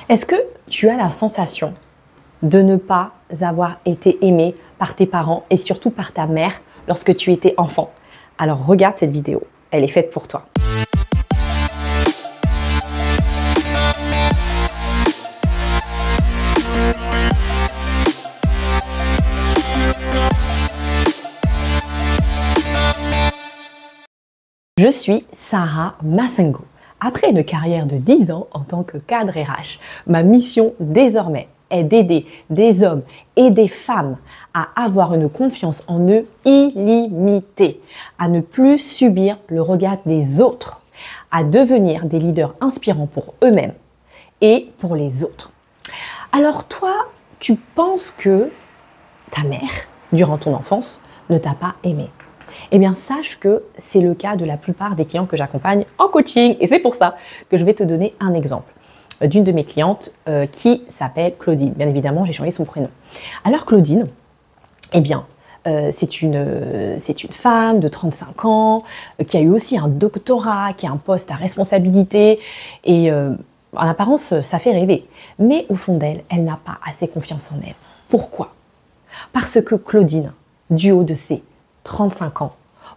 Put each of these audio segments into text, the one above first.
Est-ce que tu as la sensation de ne pas avoir été aimé par tes parents et surtout par ta mère lorsque tu étais enfant? Alors regarde cette vidéo, elle est faite pour toi. Je suis Sarah Massengo. Après une carrière de 10 ans en tant que cadre RH, ma mission désormais est d'aider des hommes et des femmes à avoir une confiance en eux illimitée, à ne plus subir le regard des autres, à devenir des leaders inspirants pour eux-mêmes et pour les autres. Alors toi, tu penses que ta mère, durant ton enfance, ne t'a pas aimé? Eh bien, sache que c'est le cas de la plupart des clients que j'accompagne en coaching. Et c'est pour ça que je vais te donner un exemple d'une de mes clientes qui s'appelle Claudine. Bien évidemment, j'ai changé son prénom. Alors Claudine, eh bien, c'est une femme de 35 ans qui a eu aussi un doctorat, qui a un poste à responsabilité. Et en apparence, ça fait rêver. Mais au fond d'elle, elle n'a pas assez confiance en elle. Pourquoi? Parce que Claudine, du haut de ses 35 ans,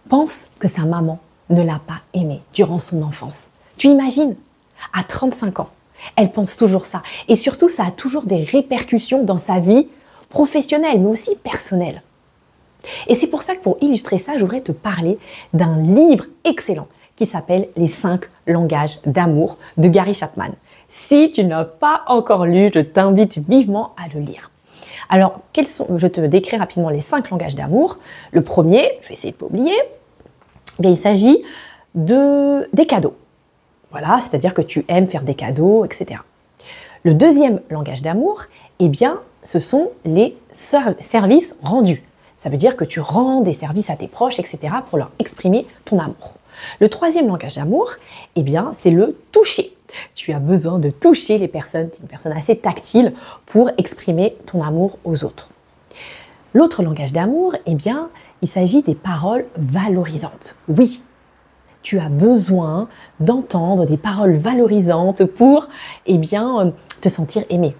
pense que sa maman ne l'a pas aimée durant son enfance. Tu imagines? À 35 ans, elle pense toujours ça. Et surtout, ça a toujours des répercussions dans sa vie professionnelle, mais aussi personnelle. Et c'est pour ça que pour illustrer ça, je voudrais te parler d'un livre excellent qui s'appelle « Les 5 langages d'amour » de Gary Chapman. Si tu n'as pas encore lu, je t'invite vivement à le lire. Alors, je te décris rapidement les 5 langages d'amour. Le premier, je vais essayer de ne pas oublier, il s'agit des cadeaux. Voilà, c'est-à-dire que tu aimes faire des cadeaux, etc. Le deuxième langage d'amour, eh bien, ce sont les services rendus. Ça veut dire que tu rends des services à tes proches, etc. pour leur exprimer ton amour. Le troisième langage d'amour, eh bien, c'est le toucher. Tu as besoin de toucher les personnes, tu es une personne assez tactile pour exprimer ton amour aux autres. L'autre langage d'amour, eh bien, il s'agit des paroles valorisantes. Oui, tu as besoin d'entendre des paroles valorisantes pour, eh bien, te sentir aimé.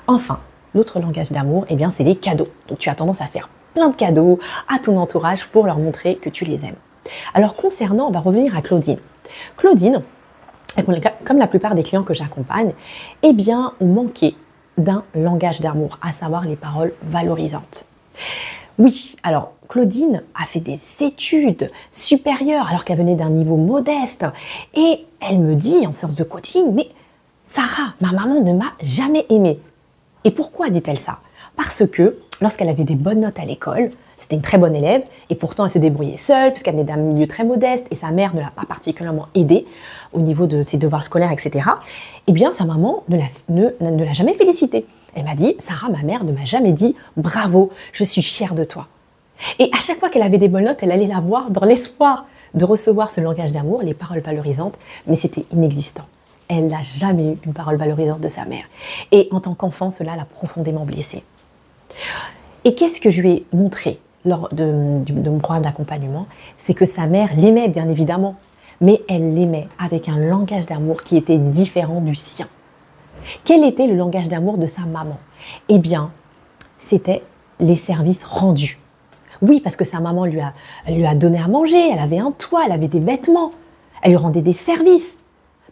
Enfin, l'autre langage d'amour, eh bien, c'est les cadeaux. Donc, tu as tendance à faire plein de cadeaux à ton entourage pour leur montrer que tu les aimes. Alors, concernant, on va revenir à Claudine. Claudine, comme la plupart des clients que j'accompagne, eh bien, ont manqué d'un langage d'amour, à savoir les paroles valorisantes. Oui, alors Claudine a fait des études supérieures alors qu'elle venait d'un niveau modeste et elle me dit en séance de coaching, mais Sarah, ma maman ne m'a jamais aimée. Et pourquoi dit-elle ça? Parce que lorsqu'elle avait des bonnes notes à l'école, c'était une très bonne élève et pourtant elle se débrouillait seule puisqu'elle venait d'un milieu très modeste et sa mère ne l'a pas particulièrement aidée au niveau de ses devoirs scolaires, etc. Eh bien, sa maman ne l'a jamais félicitée. Elle m'a dit, Sarah, ma mère ne m'a jamais dit « Bravo, je suis fière de toi ». Et à chaque fois qu'elle avait des bonnes notes, elle allait la voir dans l'espoir de recevoir ce langage d'amour, les paroles valorisantes, mais c'était inexistant. Elle n'a jamais eu une parole valorisante de sa mère. Et en tant qu'enfant, cela l'a profondément blessée. Et qu'est-ce que je lui ai montré lors de mon programme d'accompagnement? C'est que sa mère l'aimait bien évidemment, mais elle l'aimait avec un langage d'amour qui était différent du sien. Quel était le langage d'amour de sa maman? Eh bien, c'était les services rendus. Oui, parce que sa maman elle lui a donné à manger, elle avait un toit, elle avait des vêtements, elle lui rendait des services.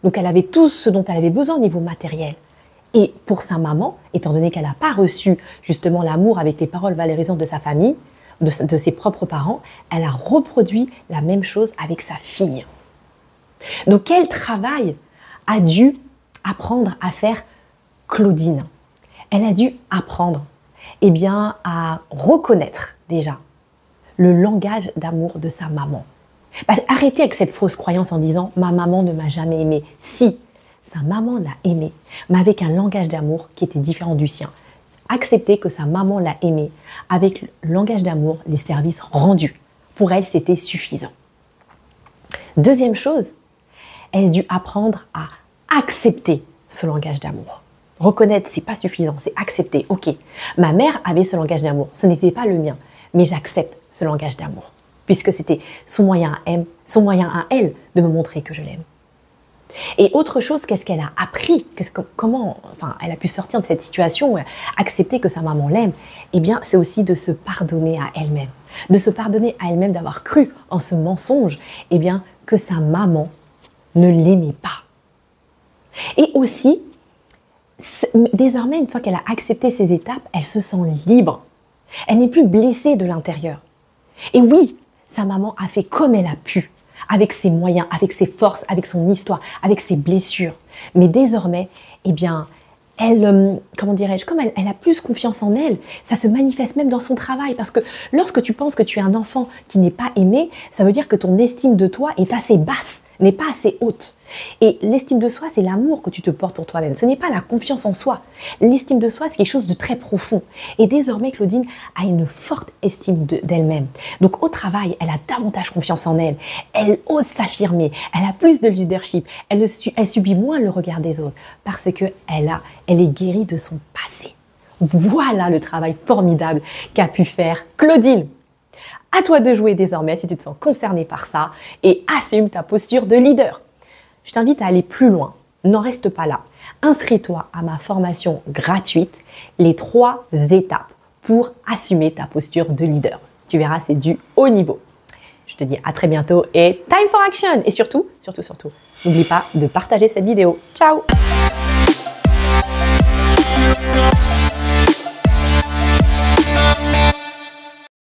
Donc elle avait tout ce dont elle avait besoin au niveau matériel. Et pour sa maman, étant donné qu'elle n'a pas reçu justement l'amour avec les paroles valorisantes de sa famille, de ses propres parents, elle a reproduit la même chose avec sa fille. Donc quel travail a dû apprendre à faire Claudine? Elle a dû apprendre eh bien, à reconnaître déjà le langage d'amour de sa maman. Arrêtez avec cette fausse croyance en disant « ma maman ne m'a jamais aimée ». Si, sa maman l'a aimée, mais avec un langage d'amour qui était différent du sien. Acceptez que sa maman l'a aimée avec le langage d'amour, les services rendus. Pour elle, c'était suffisant. Deuxième chose, elle a dû apprendre à accepter ce langage d'amour. Reconnaître, c'est pas suffisant, c'est accepter. Ok, ma mère avait ce langage d'amour, ce n'était pas le mien, mais j'accepte ce langage d'amour, puisque c'était son moyen à elle de me montrer que je l'aime. Et autre chose, qu'est-ce qu'elle a appris? Comment elle a pu sortir de cette situation, accepter que sa maman l'aime? Eh bien, c'est aussi de se pardonner à elle-même. De se pardonner à elle-même d'avoir cru en ce mensonge, eh bien, que sa maman ne l'aimait pas. Et aussi, désormais, une fois qu'elle a accepté ces étapes, elle se sent libre. Elle n'est plus blessée de l'intérieur. Et oui, sa maman a fait comme elle a pu, avec ses moyens, avec ses forces, avec son histoire, avec ses blessures. Mais désormais, eh bien, elle, comme elle a plus confiance en elle, ça se manifeste même dans son travail. Parce que lorsque tu penses que tu es un enfant qui n'est pas aimé, ça veut dire que ton estime de toi est assez basse, n'est pas assez haute. Et l'estime de soi, c'est l'amour que tu te portes pour toi-même. Ce n'est pas la confiance en soi. L'estime de soi, c'est quelque chose de très profond. Et désormais, Claudine a une forte estime d'elle-même. Donc au travail, elle a davantage confiance en elle. Elle ose s'affirmer. Elle a plus de leadership. Elle subit moins le regard des autres parce qu'elle est guérie de son passé. Voilà le travail formidable qu'a pu faire Claudine. À toi de jouer désormais si tu te sens concerné par ça et assume ta posture de leader. Je t'invite à aller plus loin. N'en reste pas là. Inscris-toi à ma formation gratuite, les 3 étapes pour assumer ta posture de leader. Tu verras, c'est du haut niveau. Je te dis à très bientôt et time for action. Et surtout, n'oublie pas de partager cette vidéo. Ciao!